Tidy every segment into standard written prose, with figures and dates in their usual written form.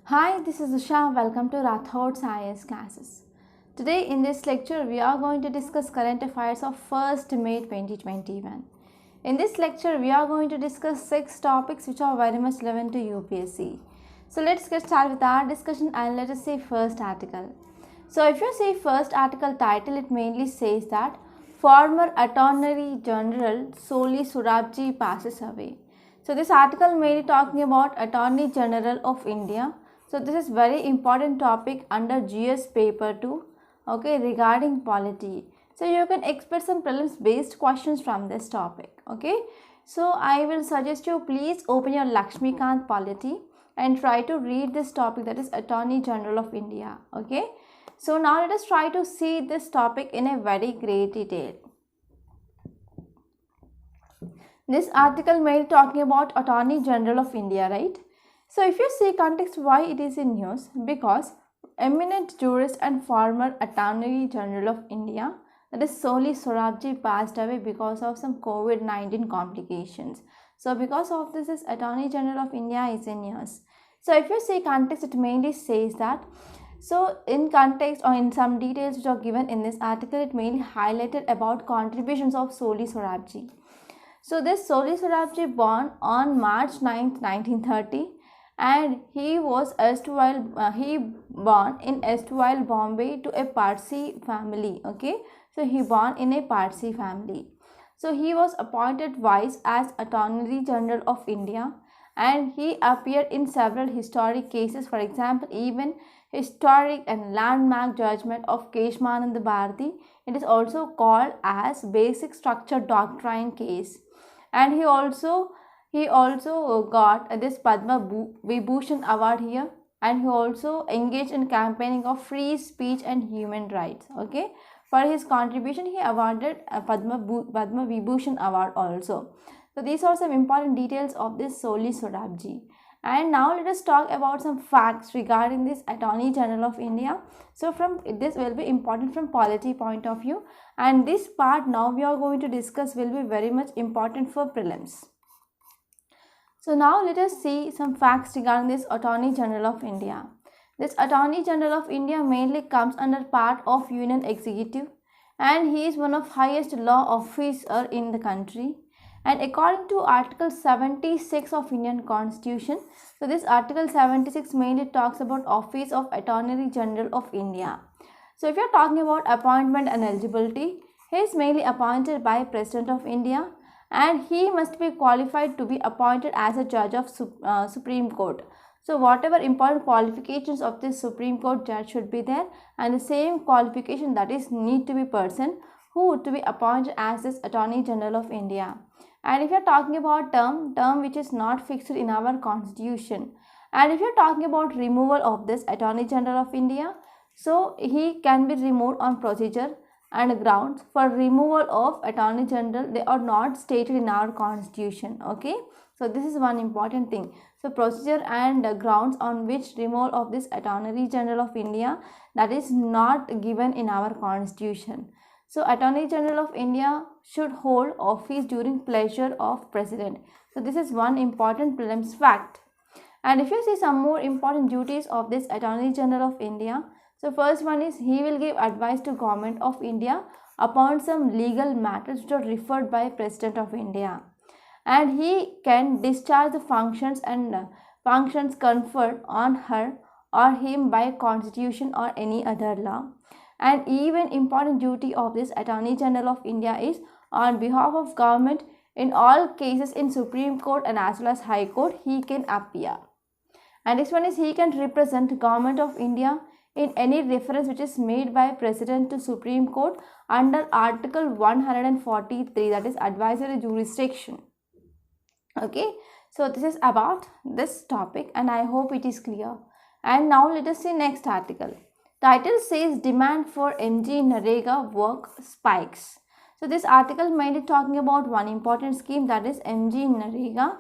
Hi, this is Usha. Welcome to Rathod Science classes. Today in this lecture, we are going to discuss current affairs of 1st May 2021. In this lecture, we are going to discuss 6 topics which are very much relevant to UPSC. So let's get started with our discussion and let us see first article. So if you see first article title, it mainly says that former Attorney General Soli Sorabji passes away. So this article mainly talking about Attorney General of India. So this is very important topic under GS paper 2, okay, regarding polity. So you can expect some prelims based questions from this topic, okay. So I will suggest you please open your Lakshmikant polity and try to read this topic, that is Attorney General of India, okay. So now let us try to see this topic in a very great detail. This article may be talking about Attorney General of India, right? So if you see context why it is in news, because eminent jurist and former Attorney General of India, that is Soli Sorabji, passed away because of some COVID-19 complications. So because of this Attorney General of India is in news. So if you see context, it mainly says that, so in context or in some details which are given in this article, it mainly highlighted about contributions of Soli Sorabji. So this Soli Sorabji born on March 9th, 1930, and he was born in erstwhile Bombay to a Parsi family. Okay, so he born in a Parsi family. So he was appointed vice as Attorney General of India, and he appeared in several historic cases. For example, even historic and landmark judgment of Keshmanand Bharati. It is also called as Basic Structure Doctrine case. And he also got this Padma Vibhushan award here, and he also engaged in campaigning of free speech and human rights. Okay, for his contribution he awarded a Padma Vibhushan award also. So these are some important details of this Soli Sorabji. And now let us talk about some facts regarding this Attorney General of India. So from this will be important from polity point of view, and this part now we are going to discuss will be very much important for prelims. So now let us see some facts regarding this Attorney General of India. This Attorney General of India mainly comes under part of Union Executive, and he is one of highest law officer in the country. And according to Article 76 of Indian Constitution, so this Article 76 mainly talks about Office of Attorney General of India. So if you are talking about appointment and eligibility, he is mainly appointed by President of India, and he must be qualified to be appointed as a judge of Supreme Court. So whatever important qualifications of this Supreme Court judge should be there, and the same qualification, that is need to be person who to be appointed as this Attorney General of India. And if you are talking about term which is not fixed in our constitution, and if you are talking about removal of this Attorney General of India, so he can be removed on procedure and grounds for removal of Attorney General. They are not stated in our constitution. Okay, so this is one important thing. So procedure and grounds on which removal of this Attorney General of India, that is not given in our constitution. So Attorney General of India should hold office during pleasure of President. So this is one important prelims fact. And if you see some more important duties of this Attorney General of India, so first one is he will give advice to Government of India upon some legal matters which are referred by President of India. And he can discharge the functions conferred on her or him by constitution or any other law. And even important duty of this Attorney General of India is on behalf of government in all cases in Supreme Court and as well as High Court he can appear. And this one is he can represent Government of India in any reference which is made by President to Supreme Court under Article 143, that is advisory jurisdiction. Okay, so this is about this topic and I hope it is clear. And now let us see next article. Title says demand for MG Narega work spikes. So this article mainly talking about one important scheme, that is MG Narega.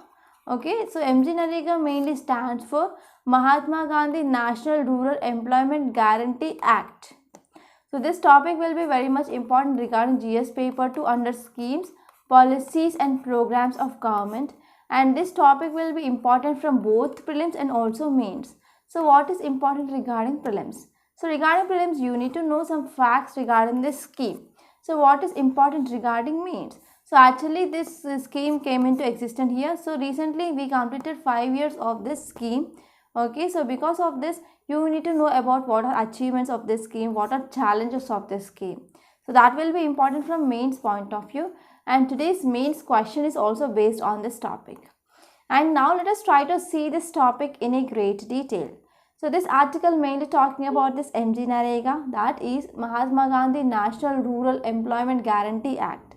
Okay, so MG Narega mainly stands for Mahatma Gandhi National Rural Employment Guarantee Act. So this topic will be very much important regarding GS paper 2 under schemes, policies and programs of government, and this topic will be important from both prelims and also mains. So what is important regarding prelims? So regarding prelims, you need to know some facts regarding this scheme. So what is important regarding mains? So actually this scheme came into existence here. So recently we completed 5 years of this scheme. Okay, so because of this, you need to know about what are achievements of this scheme, what are challenges of this scheme. So that will be important from mains point of view, and today's mains question is also based on this topic. And now let us try to see this topic in a great detail. So this article mainly talking about this MG Narega, that is Mahatma Gandhi National Rural Employment Guarantee Act.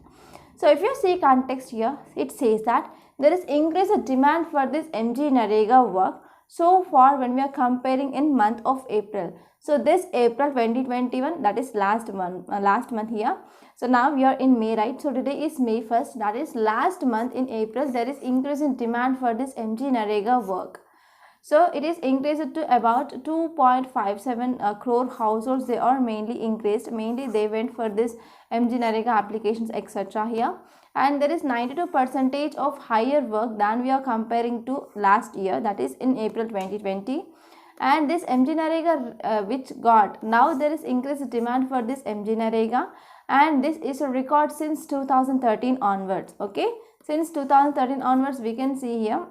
So if you see context here, it says that there is increased demand for this MG Narega work so far when we are comparing in month of April. So this April 2021, that is last month here. So now we are in May, right? So today is May 1st, that is last month in April, there is increase in demand for this MG Narega work. So it is increased to about 2.57 crore households. They are mainly increased. Mainly they went for this MG Narega applications, etc. here. And there is 92% of higher work than we are comparing to last year, that is in April 2020. And this MG Narega which got, now there is increased demand for this MG Narega, and this is a record since 2013 onwards. Okay, since 2013 onwards we can see here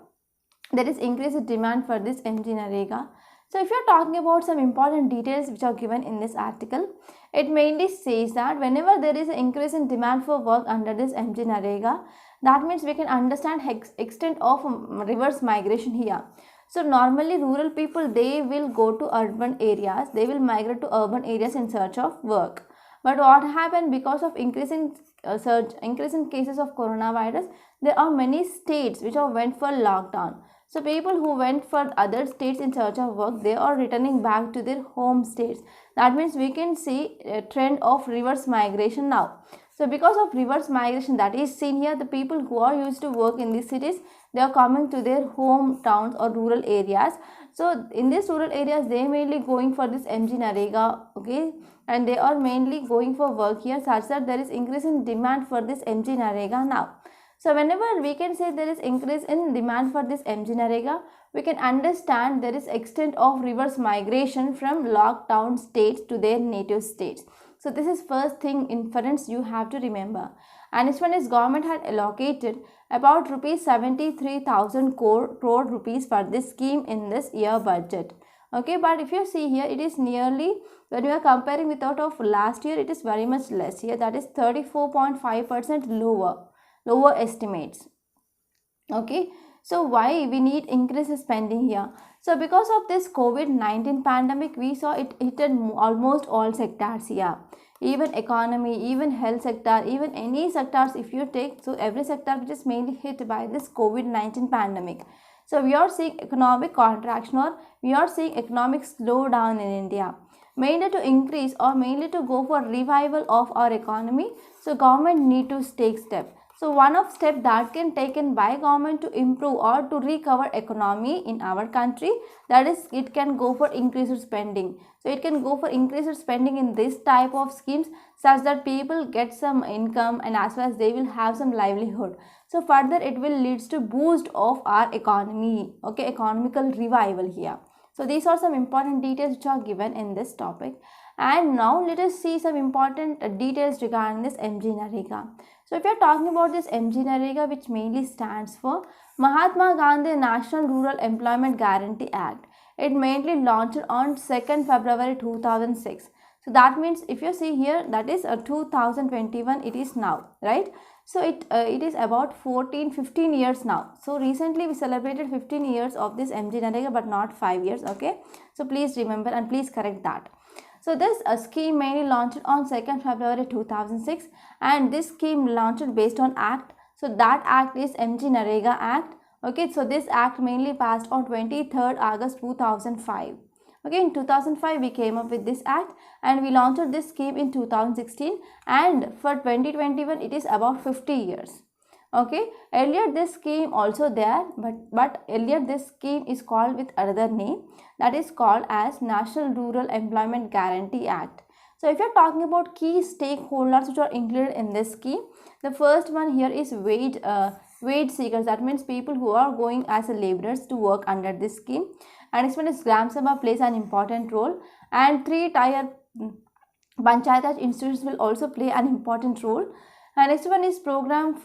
there is increased demand for this MG Narega. So if you are talking about some important details which are given in this article, it mainly says that whenever there is an increase in demand for work under this MG Narega, that means we can understand extent of reverse migration here. So normally rural people, they will go to urban areas, they will migrate to urban areas in search of work. But what happened, because of increasing cases of coronavirus, there are many states which are went for lockdown. So people who went for other states in search of work, they are returning back to their home states. That means we can see a trend of reverse migration now. So because of reverse migration that is seen here, the people who are used to work in these cities, they are coming to their hometowns or rural areas. So in these rural areas, they are mainly going for this MG Narega, okay, and they are mainly going for work here, such that there is increase in demand for this MG Narega now. So whenever we can say there is increase in demand for this MG Narega, we can understand there is extent of reverse migration from lockdown states to their native states. So this is first thing inference you have to remember. And this one is government had allocated about rupees 73,000 crore rupees for this scheme in this year budget. Okay, but if you see here, it is nearly, when you are comparing with that of last year, it is very much less here, that is 34.5% lower estimates. Okay, so why we need increased spending here? So because of this COVID-19 pandemic, we saw it hit almost all sectors here, even economy, even health sector, even any sectors if you take. So every sector which is mainly hit by this COVID-19 pandemic. So we are seeing economic contraction, or we are seeing economic slowdown in India, mainly to increase or mainly to go for revival of our economy. So government need to take steps. So one of step that can taken by government to improve or to recover economy in our country, that is, it can go for increased spending. So it can go for increased spending in this type of schemes, such that people get some income and as well as they will have some livelihood. So further it will leads to boost of our economy, okay, economical revival here. So these are some important details which are given in this topic. And now let us see some important details regarding this MG Narega. So if you are talking about this MG Narega, which mainly stands for Mahatma Gandhi National Rural Employment Guarantee Act, it mainly launched on 2nd February 2006. So that means if you see here, that is 2021 it is now, right? So it is about 15 years now. So recently we celebrated 15 years of this MG Narega, but not 5 years, okay? So please remember and please correct that. So this scheme mainly launched on 2nd February 2006, and this scheme launched based on Act. So that Act is MG Narega Act. Okay, so this Act mainly passed on 23rd August 2005. Okay, in 2005 we came up with this Act and we launched this scheme in 2016, and for 2021 it is about 50 years. Okay, earlier this scheme also there, but earlier this scheme is called with another name, that is called as National Rural Employment Guarantee Act. So if you are talking about key stakeholders which are included in this scheme, the first one here is wage seekers. That means people who are going as a laborers to work under this scheme. And next one is Gram Sabha plays an important role, and 3 tier Panchayat Raj institutions will also play an important role. And next one is program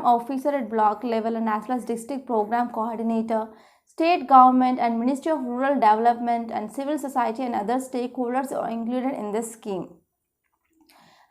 officer at block level and as well as district program coordinator, state government and Ministry of Rural Development and civil society and other stakeholders are included in this scheme.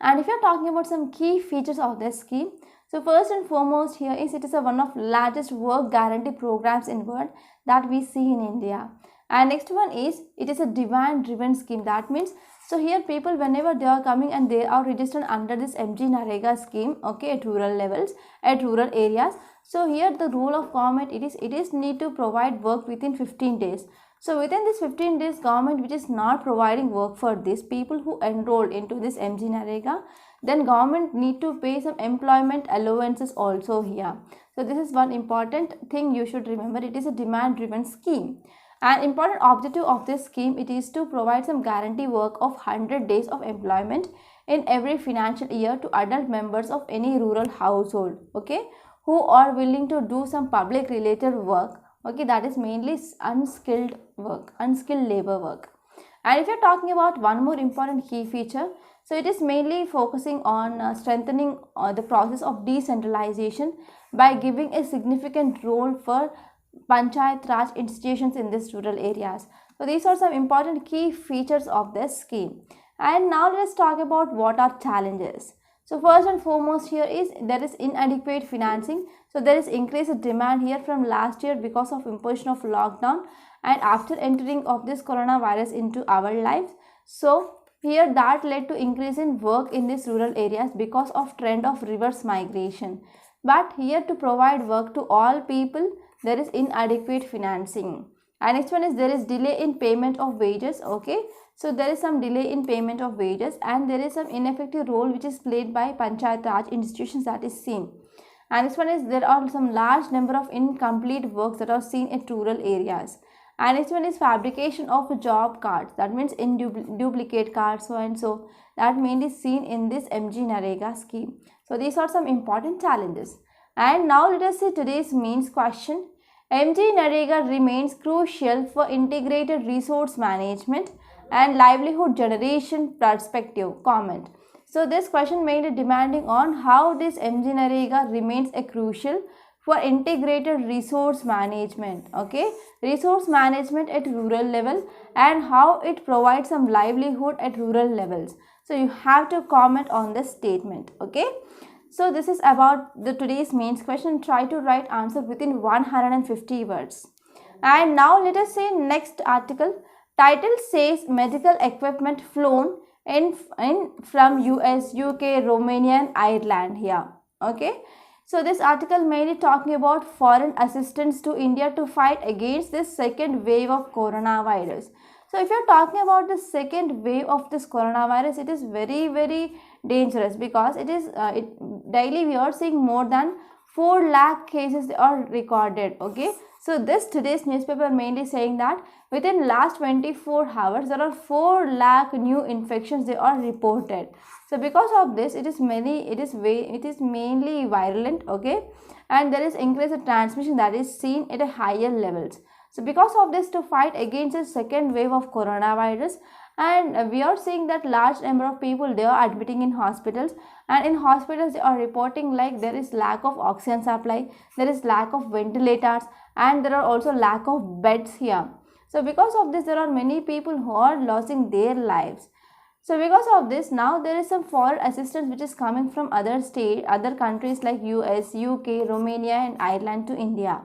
And if you are talking about some key features of this scheme, so first and foremost here is it is one of largest work guarantee programs in world that we see in India. And next one is it is a demand driven scheme. That means so here people whenever they are coming and they are registered under this MG Narega scheme, okay, at rural levels, at rural areas. So here the rule of government it is need to provide work within 15 days. So within this 15 days government which is not providing work for these people who enrolled into this MG Narega, then government need to pay some employment allowances also here. So this is one important thing you should remember. It is a demand driven scheme. An important objective of this scheme it is to provide some guarantee work of 100 days of employment in every financial year to adult members of any rural household, okay, who are willing to do some public related work, okay, that is mainly unskilled work, unskilled labor work. And if you are talking about one more important key feature, so it is mainly focusing on strengthening the process of decentralization by giving a significant role for Panchayat Raj institutions in these rural areas. So these are some important key features of this scheme. And now let's talk about what are challenges. So first and foremost here is there is inadequate financing. So there is increased demand here from last year because of imposition of lockdown and after entering of this coronavirus into our lives. So here that led to increase in work in these rural areas because of trend of reverse migration. But here to provide work to all people, there is inadequate financing. And next one is there is delay in payment of wages, okay. So there is some delay in payment of wages and there is some ineffective role which is played by Panchayat Raj institutions that is seen. And next one is there are some large number of incomplete works that are seen in rural areas. And next one is fabrication of job cards, that means in duplicate cards so and so, that mainly seen in this MG Narega scheme. So these are some important challenges. And now let us see today's mains question. MG Narega remains crucial for integrated resource management and livelihood generation perspective. Comment. So this question mainly demanding on how this MG Narega remains a crucial for integrated resource management, okay, resource management at rural level and how it provides some livelihood at rural levels. So you have to comment on this statement, okay. So this is about the today's mains question. Try to write answer within 150 words. And now let us see next article. Title says medical equipment flown in from US, UK, Romania and Ireland here, okay. So this article mainly talking about foreign assistance to India to fight against this second wave of coronavirus. So if you are talking about the second wave of this coronavirus, it is very dangerous because it is daily we are seeing more than 4 lakh cases are recorded, okay. So this today's newspaper mainly saying that within last 24 hours there are 4 lakh new infections they are reported. So because of this it is mainly virulent, okay, and there is increased transmission that is seen at a higher levels. So because of this, to fight against the second wave of coronavirus, and we are seeing that large number of people they are admitting in hospitals, and in hospitals they are reporting like there is lack of oxygen supply, there is lack of ventilators and there are also lack of beds here. So because of this there are many people who are losing their lives. So because of this now there is some foreign assistance which is coming from other countries like US, UK, Romania and Ireland to India.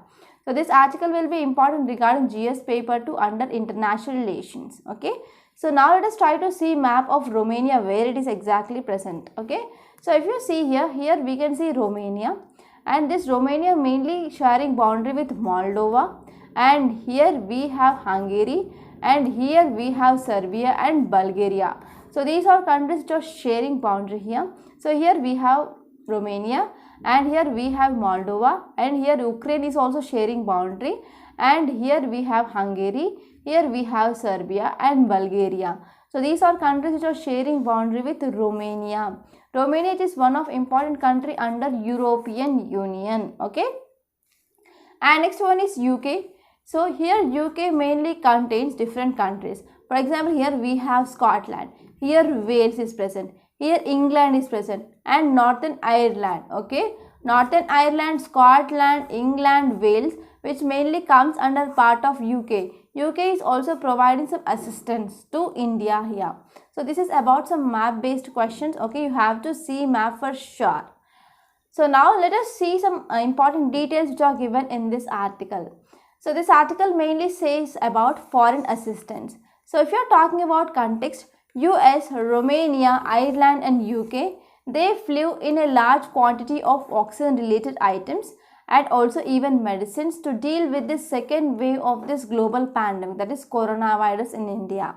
So this article will be important regarding GS paper 2 under international relations, okay. So now let us try to see map of Romania where it is exactly present, okay. So if you see here we can see Romania, and this Romania mainly sharing boundary with Moldova, and here we have Hungary, and here we have Serbia and Bulgaria. So these are countries which are sharing boundary here. So here we have Romania and here we have Moldova, and here Ukraine is also sharing boundary, and here we have Hungary, here we have Serbia and Bulgaria. So these are countries which are sharing boundary with Romania. Romania is one of important country under European Union, okay. And next one is UK. So here UK mainly contains different countries. For example, here we have Scotland, here Wales is present, here England is present, and Northern Ireland. Okay, Northern Ireland, Scotland, England, Wales, which mainly comes under part of UK. UK is also providing some assistance to India here. So this is about some map based questions. Okay, you have to see map for sure. So now let us see some important details which are given in this article. So this article mainly says about foreign assistance. So if you are talking about context, US, Romania, Ireland and UK, they flew in a large quantity of oxygen related items and also even medicines to deal with the second wave of this global pandemic, that is coronavirus in India.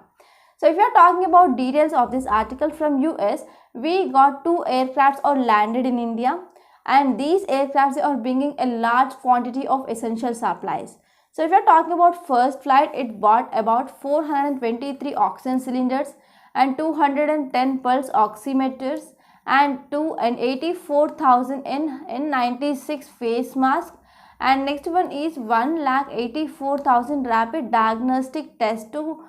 So if you are talking about details of this article from US, we got 2 aircrafts are landed in India, and these aircrafts are bringing a large quantity of essential supplies. So if you are talking about first flight, it brought about 423 oxygen cylinders and 210 pulse oximeters and 84,000 N96 face masks, and next one is 1,84,000 rapid diagnostic tests to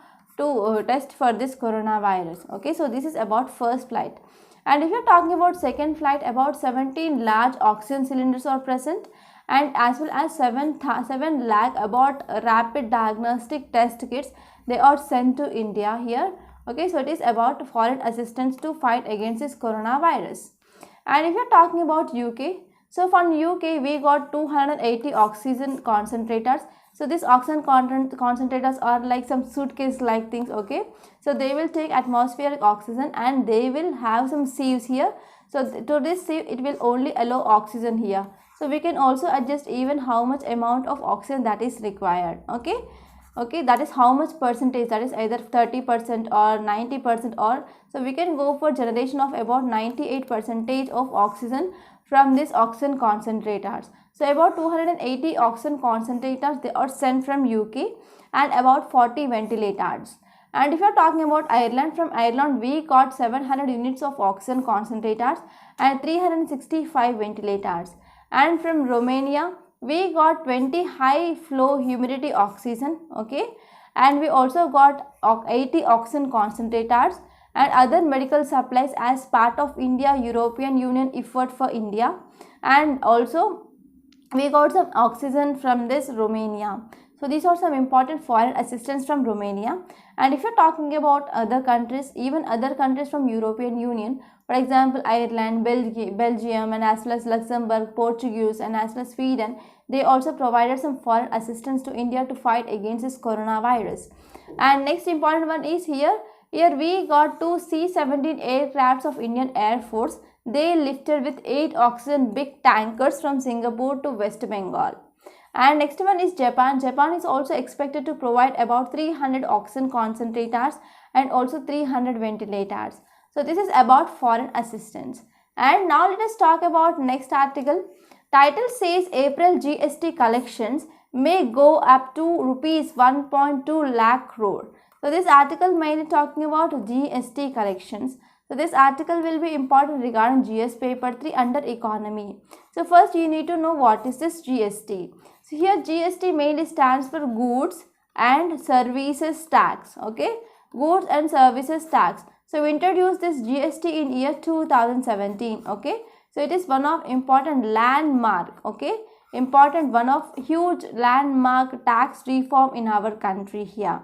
test for this coronavirus. Okay, so this is about first flight. And if you are talking about second flight, about 17 large oxygen cylinders are present, and as well as 7 lakh about rapid diagnostic test kits, they are sent to India here. Okay, so it is about foreign assistance to fight against this coronavirus. And if you are talking about UK, so from UK we got 280 oxygen concentrators. So these oxygen concentrators are like some suitcase like things. Okay, so they will take atmospheric oxygen and they will have some sieves here. So to this sieve it will only allow oxygen here. So we can also adjust even how much amount of oxygen that is required. Okay, that is how much percentage, that is either 30% or 90%, or so we can go for generation of about 98% of oxygen from these oxygen concentrators. So about 280 oxygen concentrators they are sent from UK, and about 40 ventilators. And if you are talking about Ireland, from Ireland we got 700 units of oxygen concentrators and 365 ventilators. And from Romania we got 20 high flow humidity oxygen. Okay, and we also got 80 oxygen concentrators and other medical supplies as part of India European Union effort for India. And also we got some oxygen from this Romania. So these are some important foreign assistance from Romania. And if you're talking about other countries, even other countries from European Union, for example Ireland, Belgium and as well as Luxembourg, Portuguese and as well as Sweden, they also provided some foreign assistance to India to fight against this coronavirus. And next important one is here we got 2 C-17 aircrafts of Indian Air Force. They lifted with 8 oxygen big tankers from Singapore to West Bengal. And next one is Japan. Japan is also expected to provide about 300 oxygen concentrators and also 300 ventilators. So this is about foreign assistance. And now let us talk about next article. Title says April GST collections may go up to rupees 1.2 lakh crore. So this article mainly talking about GST collections. So this article will be important regarding GS paper 3 under economy. So first you need to know what is this GST. So here GST mainly stands for goods and services tax. Okay, goods and services tax. So we introduced this GST in year 2017. Okay, so it is one of important landmark. Okay, important one of huge landmark tax reform in our country here.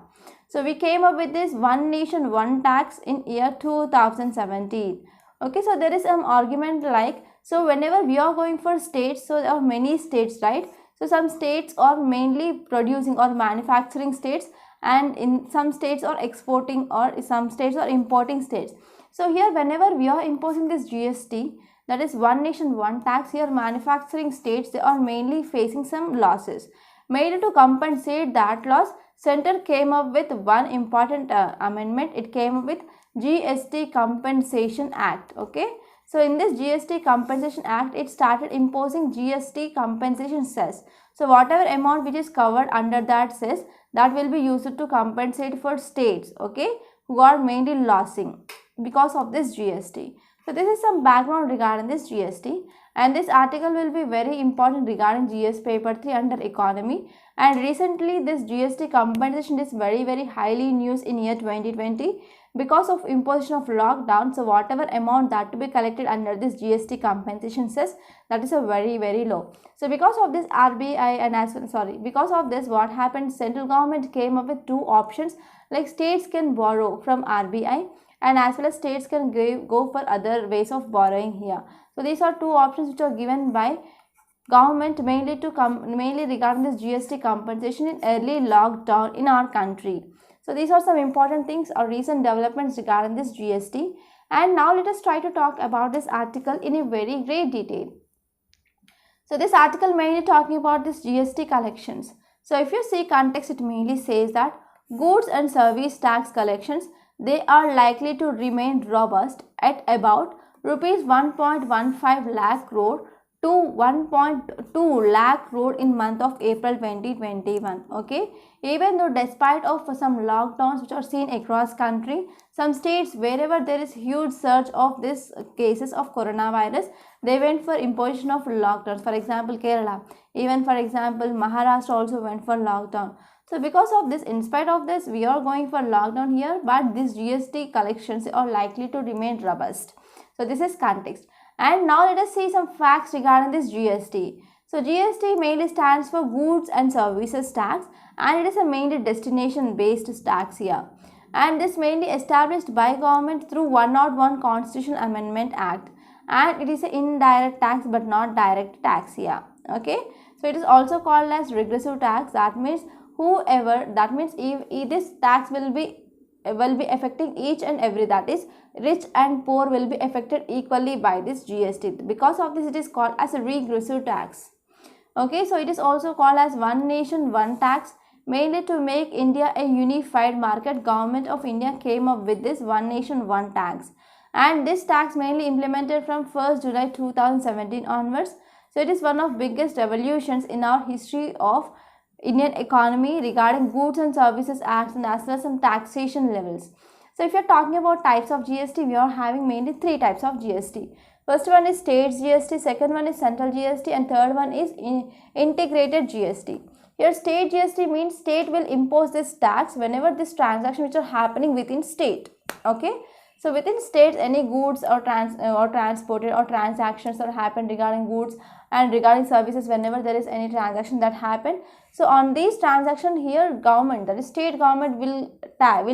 So we came up with this one nation one tax in year 2017. Okay, so there is some argument like, so whenever we are going for states, so there are many states, right? So some states are mainly producing or manufacturing states, and in some states are exporting, or some states are importing states. So here whenever we are imposing this GST, that is one nation one tax, here manufacturing states they are mainly facing some losses. Mainly to compensate that loss, Center came up with one important amendment. It came up with GST Compensation Act. Okay, so in this GST Compensation Act, it started imposing GST compensation cess. So whatever amount which is covered under that cess, that will be used to compensate for states, okay, who are mainly losing because of this GST. So this is some background regarding this GST, and this article will be very important regarding GS paper 3 under economy. And recently this GST compensation is very highly in use in year 2020 because of imposition of lockdown. So whatever amount that to be collected under this GST compensation cess, that is a very low. So because of this RBI and because of this, what happened, central government came up with two options, like states can borrow from RBI and as well as states can go for other ways of borrowing here. So these are two options which are given by government mainly regarding this GST compensation in early lockdown in our country. So these are some important things or recent developments regarding this GST. And now let us try to talk about this article in a very great detail. So this article mainly talking about this GST collections. So if you see context, it mainly says that goods and service tax collections, they are likely to remain robust at about rupees 1.15 lakh crore to 1.2 lakh crore in month of April 2021. Okay, even though despite of some lockdowns which are seen across country, some states wherever there is huge surge of this cases of coronavirus, they went for imposition of lockdowns. For example, Kerala, even for example Maharashtra also went for lockdown. So because of this, in spite of this, we are going for lockdown here, but these GST collections are likely to remain robust. So this is context. And now let us see some facts regarding this GST. So GST mainly stands for Goods and Services Tax, and it is a mainly destination based tax here. And this mainly established by government through 101 Constitutional Amendment Act, and it is an indirect tax but not direct tax here. Okay, so it is also called as regressive tax. That means if this tax will be affecting each and every, that is rich and poor will be affected equally by this GST. Because of this, it is called as a regressive tax. Okay, so it is also called as one nation one tax. Mainly to make India a unified market, government of India came up with this one nation one tax, and this tax mainly implemented from 1st July 2017 onwards. So it is one of biggest revolutions in our history of Indian economy regarding goods and services acts and as well as some taxation levels. So if you are talking about types of GST, we are having mainly three types of GST. First one is state GST, second one is central GST, and third one is integrated GST. Here state GST means state will impose this tax whenever this transaction which are happening within state. Okay, so within states, any goods or transported or transactions that happen regarding goods and regarding services, whenever there is any transaction that happen, so on these transactions here, government, that is state government, will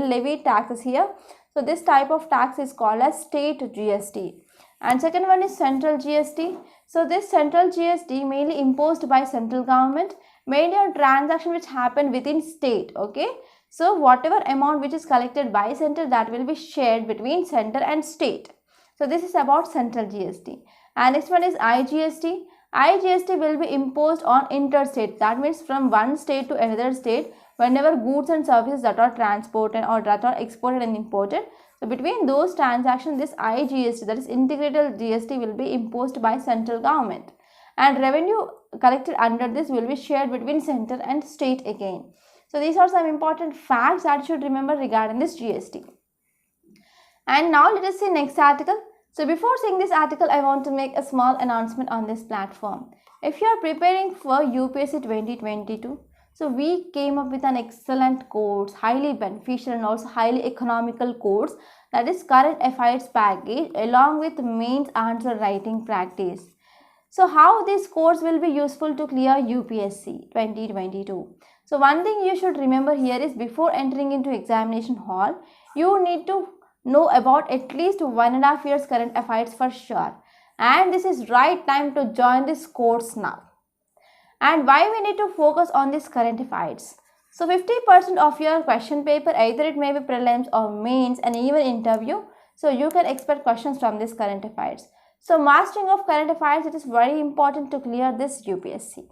levy taxes here. So this type of tax is called as state GST. And second one is central GST. So this central GST mainly imposed by central government, mainly on transaction which happen within state. Okay, so whatever amount which is collected by center, that will be shared between center and state. So this is about central GST. And next one is IGST. IGST will be imposed on interstate, that means from one state to another state, whenever goods and services that are transported or that are exported and imported. So between those transactions, this IGST, that is integrated GST, will be imposed by central government, and revenue collected under this will be shared between center and state again. So these are some important facts that you should remember regarding this GST. And now let us see next article. So before seeing this article, I want to make a small announcement on this platform. If you are preparing for UPSC 2022, so we came up with an excellent course, highly beneficial and also highly economical course, that is current affairs package along with mains answer writing practice. So how this course will be useful to clear UPSC 2022? So one thing you should remember here is before entering into examination hall, you need to know about at least 1.5 years current affairs for sure. And this is right time to join this course now. And why we need to focus on this current affairs? So 50% of your question paper, either it may be prelims or mains and even interview. So you can expect questions from this current affairs. So mastering of current affairs, it is very important to clear this UPSC.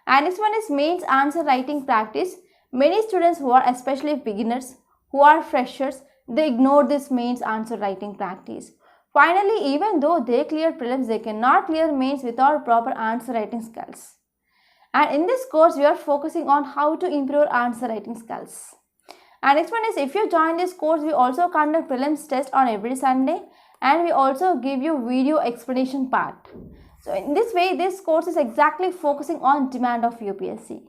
And next one is mains answer writing practice. Many students who are especially beginners, who are freshers, they ignore this mains answer writing practice. Finally, even though they clear prelims, they cannot clear mains without proper answer writing skills. And in this course, we are focusing on how to improve answer writing skills. And next one is, if you join this course, we also conduct prelims test on every Sunday. and we also give you video explanation part. So in this way, this course is exactly focusing on demand of UPSC.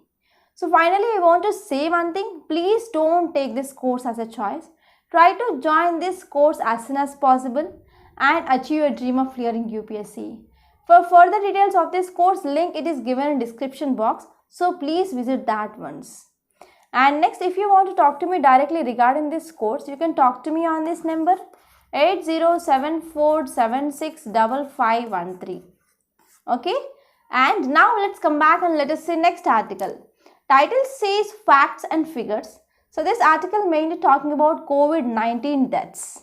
So finally, I want to say one thing. Please don't take this course as a choice. Try to join this course as soon as possible and achieve your dream of clearing UPSC. For further details of this course, link it is given in description box. So please visit that once. And next, if you want to talk to me directly regarding this course, you can talk to me on this number 8074765513. Okay, and now let's come back and let us see next article. Title says facts and figures. So this article mainly talking about COVID-19 deaths.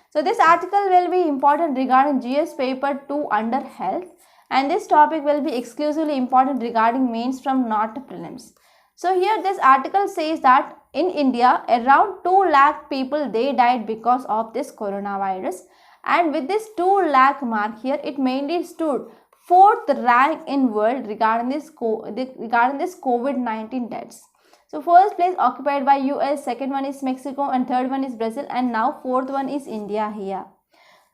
So this article will be important regarding GS paper 2 under health, and this topic will be exclusively important regarding mains from not prelims. So here this article says that in India around 2 lakh people they died because of this coronavirus, and with this 2 lakh mark here it mainly stood 4th rank in world regarding this COVID-19 deaths. So first place occupied by US, second one is Mexico, and third one is Brazil, and now fourth one is India here.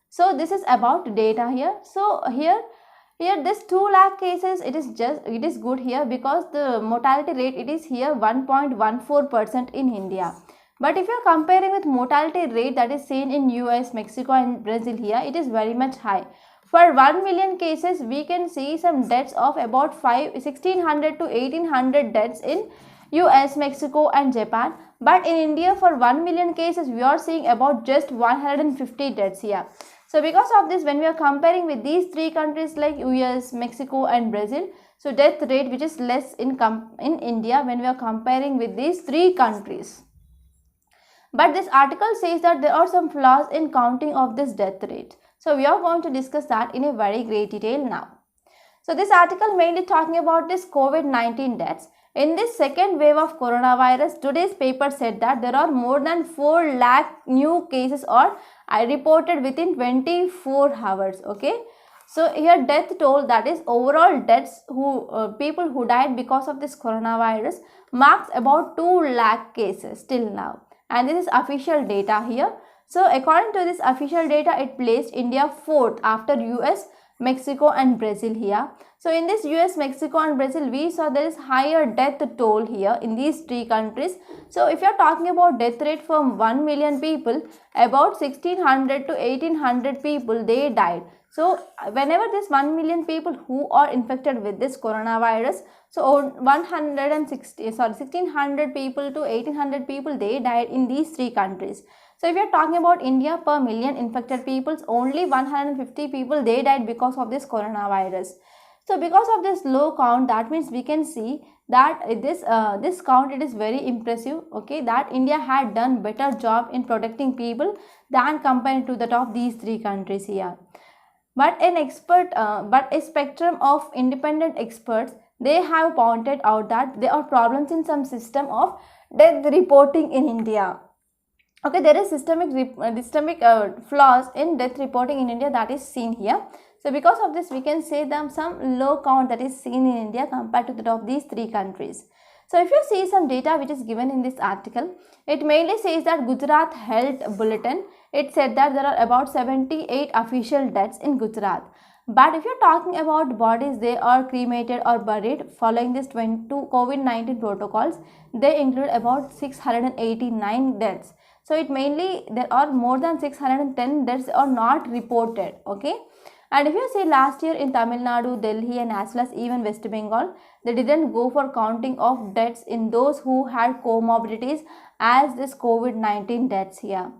So this is about data here. So here this 2 lakh cases, it is good here because the mortality rate it is here 1.14% in India. But if you are comparing with mortality rate that is seen in US, Mexico and Brazil here, it is very much high. For 1 million cases, we can see some deaths of about 1600 to 1800 deaths in US, Mexico and Japan. But in India, for 1 million cases, we are seeing about just 150 deaths here. So because of this, when we are comparing with these three countries like US, Mexico and Brazil, so death rate which is less in India when we are comparing with these three countries. But this article says that there are some flaws in counting of this death rate. So we are going to discuss that in a very great detail now. So this article mainly talking about this COVID-19 deaths. In this second wave of coronavirus, today's paper said that there are more than 4 lakh new cases are reported within 24 hours. Okay. So here death toll, that is overall deaths people who died because of this coronavirus, marks about 2 lakh cases till now. And this is official data here. So according to this official data, it placed India 4th after US, Mexico and Brazil here. So in this US, Mexico and Brazil, we saw there is higher death toll here in these three countries. So if you are talking about death rate from 1 million people, about 1600 to 1800 people they died. So whenever this 1 million people who are infected with this coronavirus, so 1600 people to 1800 people they died in these three countries. So if you are talking about India, per million infected people, only 150 people they died because of this coronavirus. So because of this low count, that means we can see that this count it is very impressive. Okay, that India had done better job in protecting people than compared to that of these three countries here. But a spectrum of independent experts, they have pointed out that there are problems in some system of death reporting in India. Okay, there is systemic flaws in death reporting in India that is seen here. So because of this, we can say that some low count that is seen in India compared to that of these three countries. So if you see some data which is given in this article, it mainly says that Gujarat Health Bulletin, it said that there are about 78 official deaths in Gujarat. But if you're talking about bodies, they are cremated or buried following this 22 COVID-19 protocols, they include about 689 deaths. So it mainly there are more than 610 deaths are not reported. Okay. And if you see last year in Tamil Nadu, Delhi and as well as even West Bengal, they didn't go for counting of deaths in those who had comorbidities as this COVID-19 deaths here.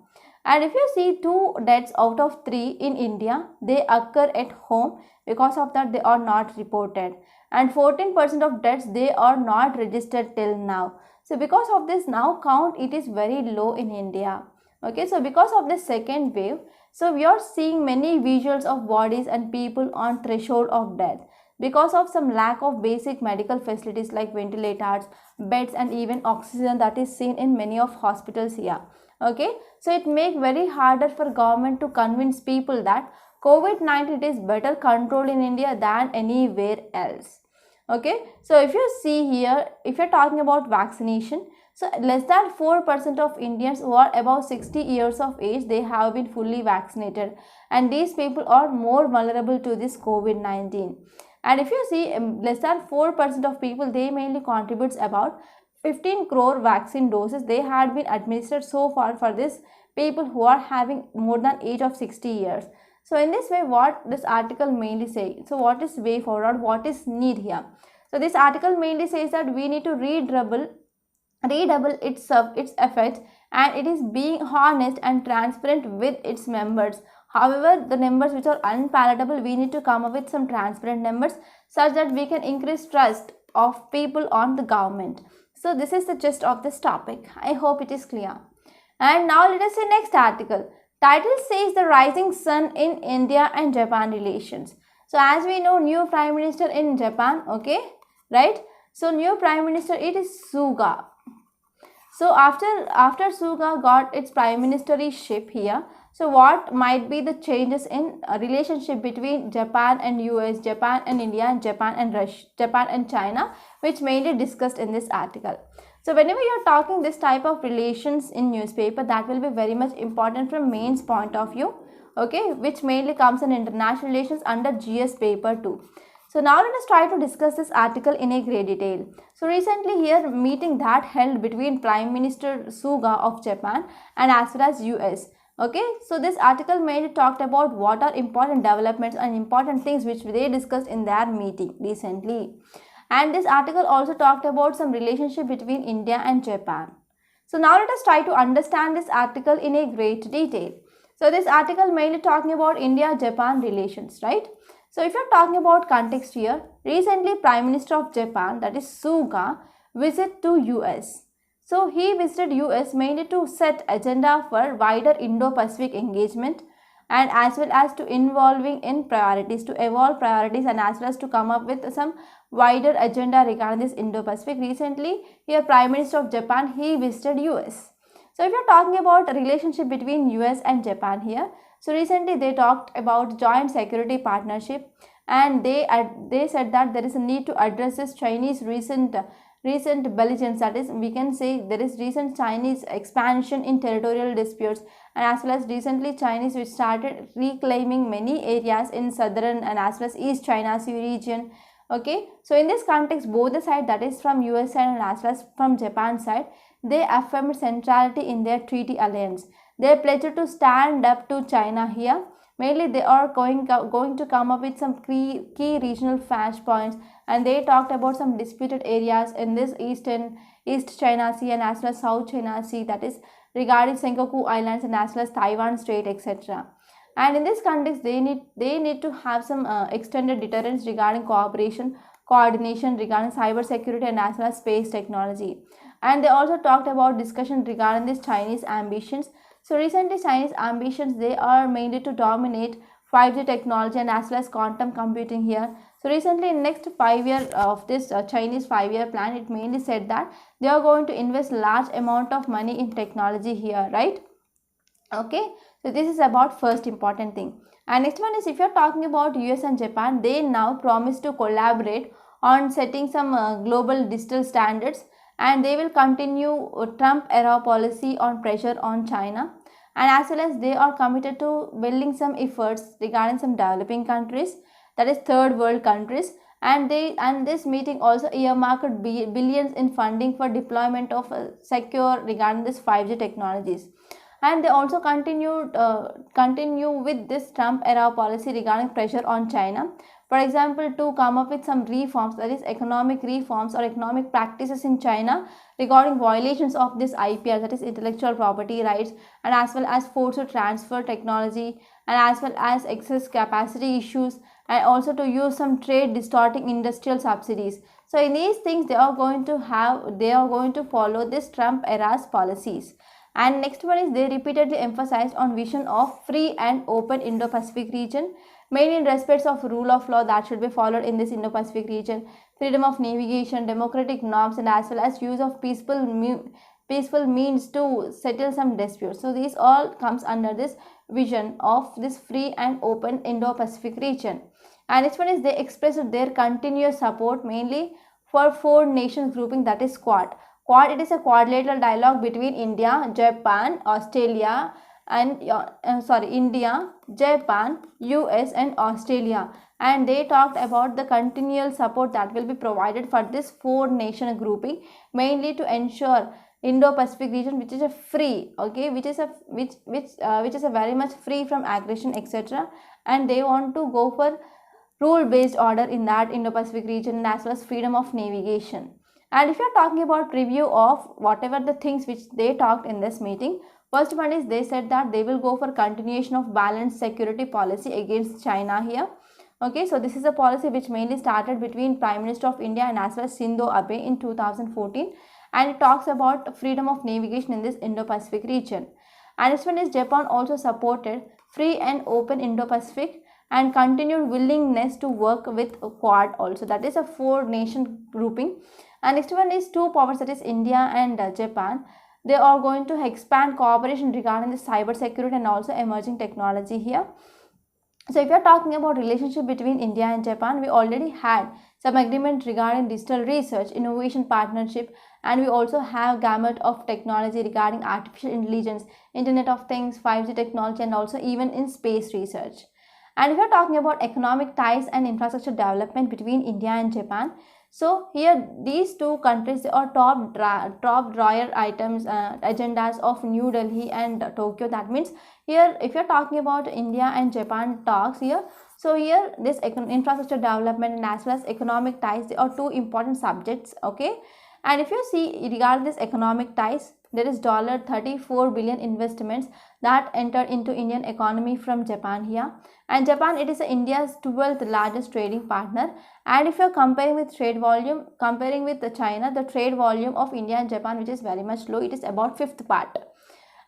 And if you see 2 deaths out of 3 in India, they occur at home. Because of that, they are not reported. And 14% of deaths, they are not registered till now. So because of this now count, it is very low in India. Okay, so because of the second wave, so we are seeing many visuals of bodies and people on threshold of death because of some lack of basic medical facilities like ventilators, beds and even oxygen that is seen in many of hospitals here. Okay, so it makes very harder for government to convince people that COVID-19 is better controlled in India than anywhere else. Okay, so if you see here, if you're talking about vaccination, So less than 4% of Indians who are above 60 years of age, they have been fully vaccinated, and these people are more vulnerable to this COVID-19. And if you see, less than 4% of people, they mainly contributes about 15 crore vaccine doses they had been administered so far for this people who are having more than age of 60 years. So in this way, what this article mainly say, so what is way forward, what is need here? So this article mainly says that we need to redouble its effects, and it is being honest and transparent with its members. However, the numbers which are unpalatable, we need to come up with some transparent numbers such that we can increase trust of people on the government. So this is the gist of this topic. I hope it is clear. And now let us see next article. Title says the rising sun in India and Japan relations. So as we know, new prime minister in Japan, okay, right? So new prime minister, it is Suga. So after Suga got its prime ministership here, so what might be the changes in relationship between Japan and US, Japan and India, Japan and Russia, Japan and China, which mainly discussed in this article. So whenever you are talking this type of relations in newspaper, that will be very much important from mains point of view, okay, which mainly comes in international relations under GS paper 2. So now let us try to discuss this article in a great detail. So recently here meeting that held between Prime Minister Suga of Japan and as well as US. Okay, so this article mainly talked about what are important developments and important things which they discussed in their meeting recently. And this article also talked about some relationship between India and Japan. So now let us try to understand this article in a great detail. So this article mainly talking about India-Japan relations, right? So if you're talking about context here, recently Prime Minister of Japan, that is Suga, visit to US. So he visited US mainly to set agenda for wider Indo-Pacific engagement and as well as to involving in priorities, to evolve priorities and as well as to come up with some wider agenda regarding this Indo-Pacific. Recently here Prime Minister of Japan, he visited US. So if you're talking about a relationship between US and Japan here, so recently they talked about joint security partnership, and they said that there is a need to address this Chinese recent belligerence, that is we can say there is recent Chinese expansion in territorial disputes, and as well as recently Chinese which started reclaiming many areas in southern and as well as East China Sea region. Okay, so in this context both the side, that is from US side and as well as from Japan side, they affirmed centrality in their treaty alliance. They pledged to stand up to China here. Mainly they are going to come up with some key regional flashpoints, and they talked about some disputed areas in this East China Sea and as well as South China Sea, that is regarding Senkaku Islands and as well as Taiwan Strait, etc. And in this context they need to have some extended deterrence regarding cooperation, coordination regarding cyber security and as well as space technology. And they also talked about discussion regarding this Chinese ambitions. So recently Chinese ambitions, they are mainly to dominate 5G technology and as well as quantum computing here. So recently in next 5 year of this Chinese 5-year plan, it mainly said that they are going to invest large amount of money in technology here, right? Okay, so this is about first important thing. And next one is, if you're talking about US and Japan, they now promise to collaborate on setting some global digital standards, and they will continue Trump era policy on pressure on China, and as well as they are committed to building some efforts regarding some developing countries, that is third world countries, and this meeting also earmarked billions in funding for deployment of secure regarding this 5G technologies. And they also continue with this Trump era policy regarding pressure on China, for example to come up with some reforms, that is economic reforms or economic practices in China regarding violations of this IPR, that is intellectual property rights, and as well as forced transfer technology, and as well as excess capacity issues, and also to use some trade distorting industrial subsidies. So in these things they are going to follow this Trump era's policies. And next one is, they repeatedly emphasized on vision of free and open Indo-Pacific region, mainly in respects of rule of law that should be followed in this Indo-Pacific region, freedom of navigation, democratic norms, and as well as use of peaceful means to settle some disputes. So these all comes under this vision of this free and open Indo-Pacific region. And next one is, they expressed their continuous support mainly for 4 nations grouping, that is Quad. Quad, it is a quadrilateral dialogue between India, Japan, Australia, and India, Japan, US, and Australia. And they talked about the continual support that will be provided for this 4-nation grouping, mainly to ensure Indo-Pacific region, which is a free, okay, which is a very much free from aggression, etc. And they want to go for rule-based order in that Indo-Pacific region, as well as freedom of navigation. And if you're talking about review of whatever the things which they talked in this meeting, first one is they said that they will go for continuation of balanced security policy against China here. Okay, so this is a policy which mainly started between Prime Minister of India and as well as Shinzo Abe in 2014, and it talks about freedom of navigation in this Indo-Pacific region. And this one is Japan also supported free and open Indo-Pacific and continued willingness to work with Quad also, that is a 4-nation grouping. And next one is two powers, that is India and Japan. They are going to expand cooperation regarding the cyber security and also emerging technology here. So if you are talking about relationship between India and Japan, we already had some agreement regarding digital research, innovation partnership, and we also have gamut of technology regarding artificial intelligence, Internet of Things, 5G technology, and also even in space research. And if you are talking about economic ties and infrastructure development between India and Japan, so here these two countries, they are top drawer items, agendas of New Delhi and Tokyo. That means here if you are talking about India and Japan talks here, so here this infrastructure development and as well as economic ties, they are two important subjects. Okay, and if you see regarding this economic ties, there is $34 billion investments that entered into Indian economy from Japan here. And Japan, it is India's 12th largest trading partner. And if you are comparing with trade volume, comparing with China, the trade volume of India and Japan, which is very much low, it is about 5th part.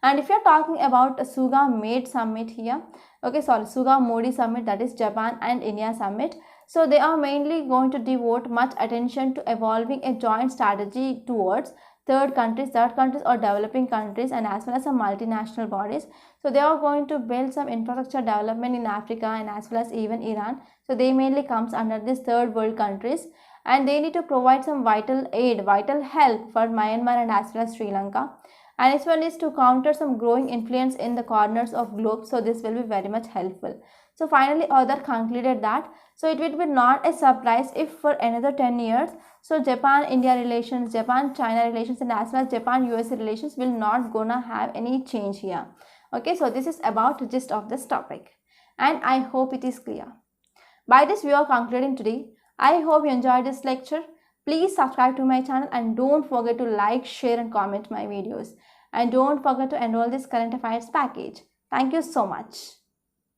And if you are talking about Suga Mode Summit here, okay, sorry, Suga Modi Summit, that is Japan and India Summit. So they are mainly going to devote much attention to evolving a joint strategy towards third countries or developing countries, and as well as some multinational bodies. So they are going to build some infrastructure development in Africa and as well as even Iran. So they mainly comes under this third world countries, and they need to provide some vital aid, vital help for Myanmar and as well as Sri Lanka. And this one is to counter some growing influence in the corners of globe. So this will be very much helpful. So finally, author concluded that so it will be not a surprise if for another 10 years, so Japan-India relations, Japan-China relations, and as well as Japan-USA relations will not gonna have any change here. Okay, so this is about the gist of this topic, and I hope it is clear. By this we are concluding today. I hope you enjoyed this lecture. Please subscribe to my channel and don't forget to like, share and comment my videos. And don't forget to enroll this current affairs package. Thank you so much.